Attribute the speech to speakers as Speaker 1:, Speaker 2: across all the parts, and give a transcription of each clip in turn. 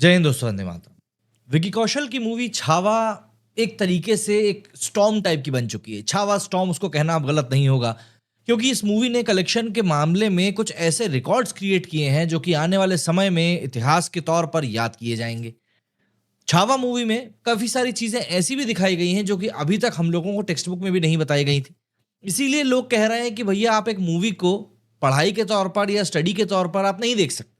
Speaker 1: जय हिंद दोस्तों, वंदे मातरम। विकी कौशल की मूवी छावा एक तरीके से एक स्टॉर्म टाइप की बन चुकी है। छावा स्टॉर्म उसको कहना अब गलत नहीं होगा, क्योंकि इस मूवी ने कलेक्शन के मामले में कुछ ऐसे रिकॉर्ड्स क्रिएट किए हैं जो कि आने वाले समय में इतिहास के तौर पर याद किए जाएंगे। छावा मूवी में काफी सारी चीजें ऐसी भी दिखाई गई हैं जो कि अभी तक हम लोगों को टेक्स्ट बुक में भी नहीं बताई गई थी। इसीलिए लोग कह रहे हैं कि भैया आप एक मूवी को पढ़ाई के तौर पर या स्टडी के तौर पर आप नहीं देख सकते।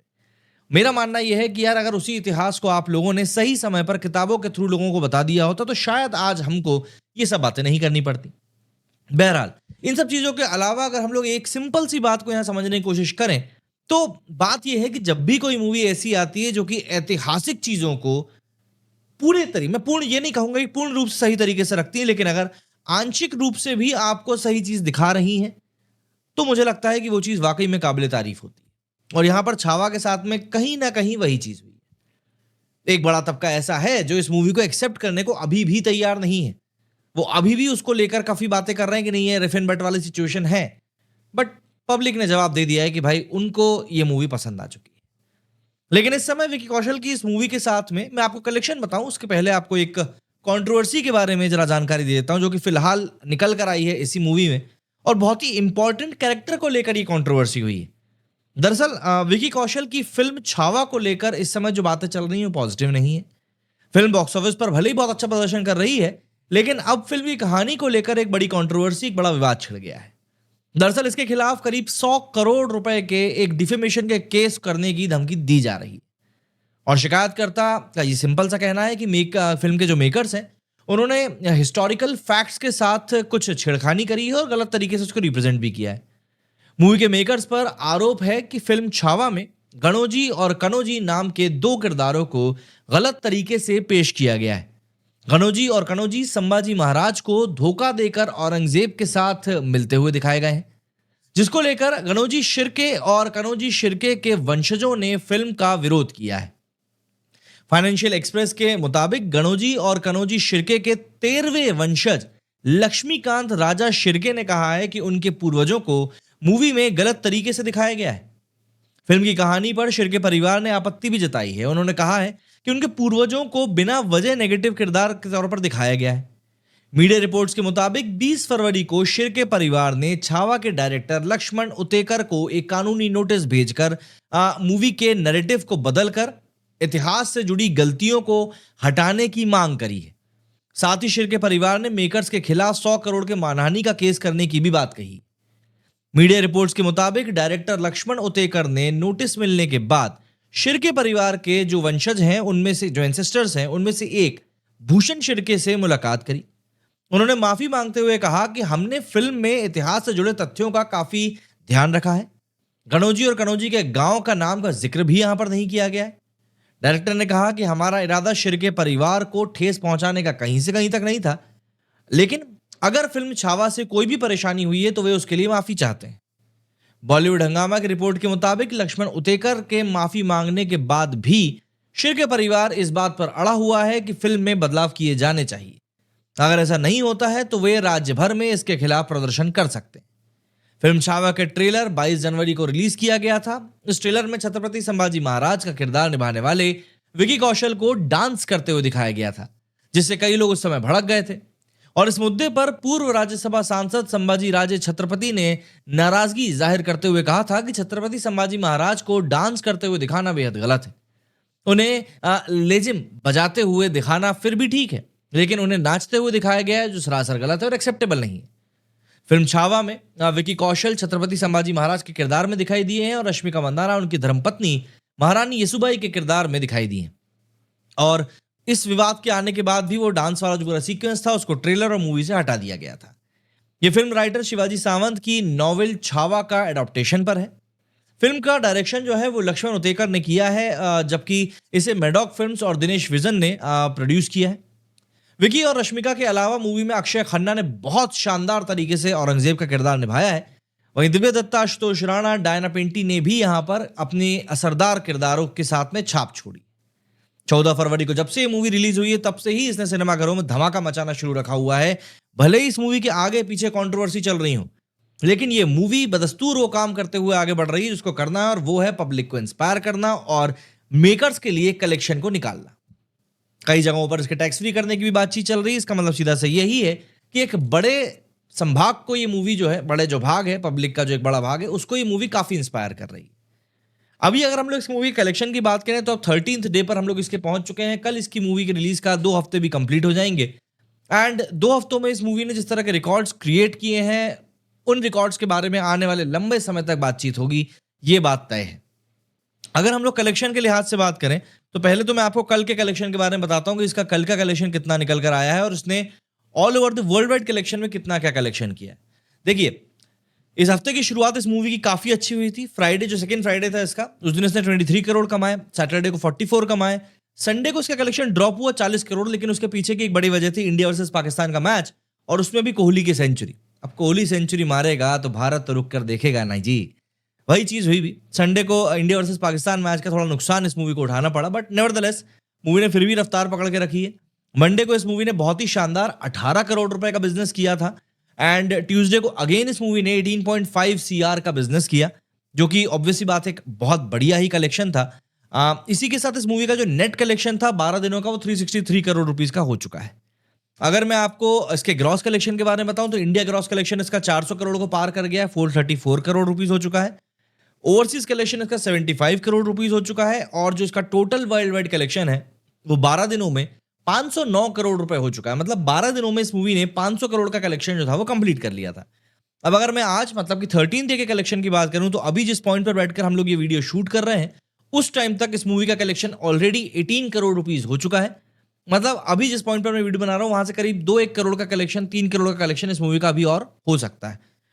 Speaker 1: मेरा मानना यह है कि यार अगर उसी इतिहास को आप लोगों ने सही समय पर किताबों के थ्रू लोगों को बता दिया होता तो शायद आज हमको ये सब बातें नहीं करनी पड़ती। बहरहाल, इन सब चीजों के अलावा अगर हम लोग एक सिंपल सी बात को यहां समझने की कोशिश करें तो बात यह है कि जब भी कोई मूवी ऐसी आती है जो कि ऐतिहासिक चीजों को मैं पूर्ण ये नहीं कहूंगा कि पूर्ण रूप से सही तरीके से रखती है, लेकिन अगर आंशिक रूप से भी आपको सही चीज दिखा रही है तो मुझे लगता है कि वो चीज वाकई में काबिले तारीफ होती है। और यहां पर छावा के साथ में कहीं ना कहीं वही चीज हुई है। एक बड़ा तबका ऐसा है जो इस मूवी को एक्सेप्ट करने को अभी भी तैयार नहीं है। वो अभी भी उसको लेकर काफी बातें कर रहे हैं कि नहीं, ये रिफ एंड बट वाली सिचुएशन है। बट पब्लिक ने जवाब दे दिया है कि भाई उनको ये मूवी पसंद आ चुकी है। लेकिन इस समय विकी कौशल की इस मूवी के साथ में मैं आपको कलेक्शन बताऊं उसके पहले आपको एक कंट्रोवर्सी के बारे में जरा जानकारी दे देता हूं जो कि फिलहाल निकल कर आई है इसी मूवी में, और बहुत ही इंपॉर्टेंट कैरेक्टर को लेकर ये कंट्रोवर्सी हुई है। दरअसल विकी कौशल की फिल्म छावा को लेकर इस समय जो बातें चल रही हैं वो पॉजिटिव नहीं है। फिल्म बॉक्स ऑफिस पर भले ही बहुत अच्छा प्रदर्शन कर रही है, लेकिन अब फिल्म की कहानी को लेकर एक बड़ी कंट्रोवर्सी, एक बड़ा विवाद छिड़ गया है। दरअसल इसके खिलाफ करीब 100 करोड़ रुपए के एक डिफेमेशन के केस करने की धमकी दी जा रही है। और शिकायतकर्ता का ये सिंपल सा कहना है कि फिल्म के जो मेकर्स हैं उन्होंने हिस्टोरिकल फैक्ट्स के साथ कुछ छेड़खानी करी है और गलत तरीके से उसको रिप्रेजेंट भी किया है। मूवी के मेकर्स पर आरोप है कि फिल्म छावा में गणोजी और कनोजी नाम के दो किरदारों को गलत तरीके से पेश किया गया है। गणोजी और कनोजी संभाजी महाराज को धोखा देकर औरंगजेब के साथ मिलते हुए दिखाए गए हैं, जिसको लेकर गणोजी शिर्के और कनोजी शिर्के के वंशजों ने फिल्म का विरोध किया है। फाइनेंशियल एक्सप्रेस के मुताबिक गणोजी और कनोजी शिर्के के 13वें वंशज लक्ष्मीकांत राजा शिर्के ने कहा है कि उनके पूर्वजों को मूवी में गलत तरीके से दिखाया गया है। फिल्म की कहानी पर शिर्के परिवार ने आपत्ति भी जताई है। उन्होंने कहा है कि उनके पूर्वजों को बिना वजह नेगेटिव किरदार के तौर पर दिखाया गया है। मीडिया रिपोर्ट्स के मुताबिक 20 फरवरी को शिर्के परिवार ने छावा के डायरेक्टर लक्ष्मण उतेकर को एक कानूनी नोटिस भेजकर मूवी के नैरेटिव को बदलकर इतिहास से जुड़ी गलतियों को हटाने की मांग करी है। साथ ही शिर्के परिवार ने मेकर्स के खिलाफ 100 करोड़ के मानहानि का केस करने की भी बात कही। मीडिया रिपोर्ट्स के मुताबिक डायरेक्टर लक्ष्मण उतेकर ने नोटिस मिलने के बाद शिर्के परिवार के जो वंशज हैं उनमें से जो एंसेस्टर्स हैं उनमें से एक भूषण शिर्के से मुलाकात करी। उन्होंने माफी मांगते हुए कहा कि हमने फिल्म में इतिहास से जुड़े तथ्यों का काफी ध्यान रखा है। गणोजी और कनोजी के गांव का नाम का जिक्र भी यहां पर नहीं किया गया है। डायरेक्टर ने कहा कि हमारा इरादा शिर्के परिवार को ठेस पहुंचाने का कहीं से कहीं तक नहीं था, लेकिन अगर फिल्म छावा से कोई भी परेशानी हुई है तो वे उसके लिए माफी चाहते हैं। बॉलीवुड हंगामा की रिपोर्ट के मुताबिक लक्ष्मण उतेकर के माफी मांगने के बाद भी शिर्के परिवार इस बात पर अड़ा हुआ है कि फिल्म में बदलाव किए जाने चाहिए। अगर ऐसा नहीं होता है तो वे राज्य भर में इसके खिलाफ प्रदर्शन कर सकते हैं। फिल्म छावा के ट्रेलर 22 जनवरी को रिलीज किया गया था। इस ट्रेलर में छत्रपति संभाजी महाराज का किरदार निभाने वाले विकी कौशल को डांस करते हुए दिखाया गया था, जिससे कई लोग उस समय भड़क गए थे। और इस मुद्दे पर पूर्व राज्यसभा सांसद संभाजी राजे छत्रपति ने नाराजगी जाहिर करते हुए कहा था कि छत्रपति संभाजी महाराज को डांस करते हुए दिखाना बेहद गलत है। उन्हें लेजिम बजाते हुए दिखाना फिर भी ठीक है, लेकिन उन्हें नाचते हुए दिखाया गया है जो सरासर गलत है और एक्सेप्टेबल नहीं है। फिल्म छावा में विकी कौशल छत्रपति संभाजी महाराज के किरदार में दिखाई दिए हैं और रश्मिका मंदाना उनकी धर्मपत्नी महारानी येसुबाई के किरदार में दिखाई दी है। और इस विवाद के आने के बाद भी वो डांस वाला जो पूरा सीक्वेंस था उसको ट्रेलर और मूवी से हटा दिया गया था। ये फिल्म राइटर शिवाजी सावंत की नॉवेल छावा का एडॉप्टेशन पर है। फिल्म का डायरेक्शन जो है वो लक्ष्मण उतेकर ने किया है, जबकि इसे मेडॉक फिल्म्स और दिनेश विजन ने प्रोड्यूस किया है। विकी और रश्मिका के अलावा मूवी में अक्षय खन्ना ने बहुत शानदार तरीके से औरंगजेब का किरदार निभाया है। वहीं दिव्या दत्ता, आशुतोष राणा, डायना पेंटी ने भी यहां पर अपने असरदार किरदारों के साथ में छाप छोड़ी। 14 फरवरी को जब से ये मूवी रिलीज हुई है तब से ही इसने सिनेमाघरों में धमाका मचाना शुरू रखा हुआ है। भले ही इस मूवी के आगे पीछे कंट्रोवर्सी चल रही हो, लेकिन ये मूवी बदस्तूर वो काम करते हुए आगे बढ़ रही है जिसको करना है, और वो है पब्लिक को इंस्पायर करना और मेकर्स के लिए कलेक्शन को निकालना। कई जगहों पर इसके टैक्स फ्री करने की भी बातचीत चल रही है। इसका मतलब सीधा से यही है कि एक बड़े संभाग को ये मूवी जो है, बड़े जो भाग है पब्लिक का, जो एक बड़ा भाग है, उसको ये मूवी काफी इंस्पायर कर रही है। अभी अगर हम लोग इस मूवी कलेक्शन की बात करें तो अब 13th डे पर हम लोग इसके पहुंच चुके हैं। कल इसकी मूवी की रिलीज का 2 हफ्ते भी कंप्लीट हो जाएंगे। एंड 2 हफ्तों में इस मूवी ने जिस तरह के रिकॉर्ड्स क्रिएट किए हैं, उन रिकॉर्ड्स के बारे में आने वाले लंबे समय तक बातचीत होगी, ये बात तय है। अगर हम लोग कलेक्शन के लिहाज से बात करें तो पहले तो मैं आपको कल के कलेक्शन के बारे में बताता हूं कि इसका कल का कलेक्शन कितना निकल कर आया है और इसने all over the world wide collection में कितना क्या कलेक्शन किया है। देखिए, इस हफ्ते की शुरुआत इस मूवी की काफी अच्छी हुई थी। फ्राइडे, जो सेकंड फ्राइडे था इसका, उस दिन इसने 23 करोड़ कमाए, सैटरडे को 44 कमाए, संडे को इसका कलेक्शन ड्रॉप हुआ 40 करोड़, लेकिन उसके पीछे की एक बड़ी वजह थी इंडिया वर्सेस पाकिस्तान का मैच, और उसमें भी कोहली की सेंचुरी। अब कोहली सेंचुरी मारेगा तो भारत तो रुक कर देखेगा ना जी। वही चीज हुई भी। संडे को इंडिया वर्सेस पाकिस्तान मैच का थोड़ा नुकसान इस मूवी को उठाना पड़ा, बट नेवरदलेस मूवी ने फिर भी रफ्तार पकड़ के रखी है। मंडे को इस मूवी ने बहुत ही शानदार 18 करोड़ रुपए का बिजनेस किया था, एंड ट्यूसडे को अगेन इस मूवी ने 18.5 सीआर का बिजनेस किया, जो कि ऑब्वियसली बात है, एक बहुत बढ़िया ही कलेक्शन था। इसी के साथ इस मूवी का जो नेट कलेक्शन था 12 दिनों का, वो 363 करोड़ रुपीस का हो चुका है। अगर मैं आपको इसके ग्रॉस कलेक्शन के बारे में बताऊं तो इंडिया ग्रॉस कलेक्शन इसका 400 करोड़ को पार कर गया है, 434 करोड़ रुपीस हो चुका है। ओवरसीज कलेक्शन इसका 75 करोड़ रुपीस हो चुका है, और जो इसका टोटल वर्ल्ड वाइड कलेक्शन है वो 12 दिनों में 509 करोड़ रुपए हो चुका है। मतलब 12 दिनों में इस मूवी ने 500 करोड़ का कलेक्शन जो था वो कंप्लीट कर लिया था। अब अगर मैं आज मतलब कि 13 डे के कलेक्शन की बात करूं तो अभी जिस पॉइंट पर बैठकर हम लोग ये वीडियो शूट कर रहे हैं, उस टाइम तक इस मूवी का कलेक्शन ऑलरेडी 18 करोड़ रुपीस हो चुका है। मतलब अभी जिस पॉइंट पर मैं वीडियो बना रहा हूं वहां से करीब 2-1 करोड़ का कलेक्शन, 3 करोड़ का कलेक्शन इस मूवी का अभी और हो सकता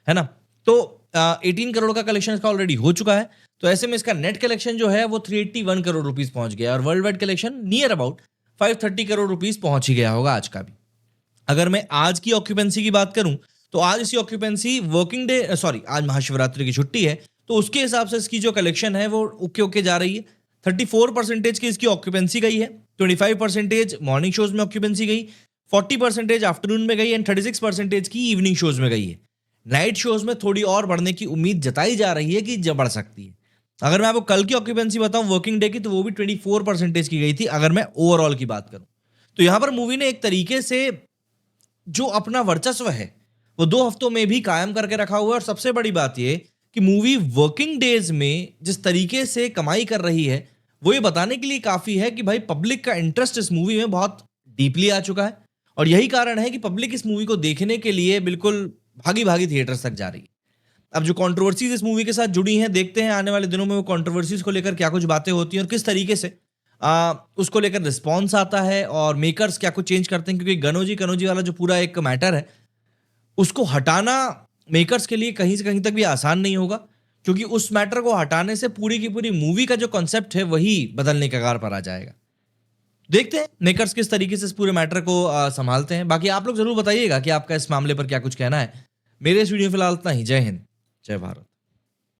Speaker 1: है ना। तो 18 करोड़ का कलेक्शन इसका ऑलरेडी हो चुका है, तो ऐसे में इसका नेट कलेक्शन जो है वो 381 करोड़ रुपीस पहुंच गया, और world wide collection near about 530 crore rupees पहुंच ही गया होगा आज का भी। अगर मैं आज की ऑक्यूपेंसी की बात करूं तो आज इसकी ऑक्यूपेंसी वर्किंग डे, सॉरी, आज महाशिवरात्रि की छुट्टी है, तो उसके हिसाब से इसकी जो कलेक्शन है वो ओके जा रही है। 34% की इसकी ऑक्यूपेंसी गई है, 25% मॉर्निंग शोज में ऑक्यूपेंसी गई, 40% आफ्टरनून में गई, एंड 36% की इवनिंग शोज में गई है। नाइट शोज में थोड़ी और बढ़ने की उम्मीद जताई जा रही है कि बढ़ सकती है। अगर मैं आपको कल की ऑक्यूपेंसी बताऊं वर्किंग डे की, तो वो भी 24% की गई थी, अगर मैं ओवरऑल की बात करूं। तो यहां पर मूवी ने एक तरीके से जो अपना वर्चस्व है वो 2 हफ्तों में भी कायम करके रखा हुआ है। और सबसे बड़ी बात यह कि मूवी वर्किंग डेज में जिस तरीके से कमाई कर रही है वो ये बताने के लिए काफी है कि भाई पब्लिक का इंटरेस्ट इस मूवी में बहुत डीपली आ चुका है, और यही कारण है कि पब्लिक इस मूवी को देखने के लिए बिल्कुल भागी भागी थिएटर्स तक जा रही है। अब जो कंट्रोवर्सीज इस मूवी के साथ जुड़ी हैं, देखते हैं आने वाले दिनों में वो कंट्रोवर्सीज को लेकर क्या कुछ बातें होती हैं और किस तरीके से उसको लेकर रिस्पॉन्स आता है, और मेकर्स क्या कुछ चेंज करते हैं। क्योंकि कनौजी वाला जो पूरा एक मैटर है, उसको हटाना मेकर्स के लिए कहीं से कहीं तक भी आसान नहीं होगा, क्योंकि उस मैटर को हटाने से पूरी की पूरी मूवी का जो कॉन्सेप्ट है वही बदलने के कगार पर आ जाएगा। देखते हैं मेकर्स किस तरीके से इस पूरे मैटर को संभालते हैं। बाकी आप लोग जरूर बताइएगा कि आपका इस मामले पर क्या कुछ कहना है। मेरे इस वीडियो फिलहाल इतना ही। जय हिंद, जय भारत।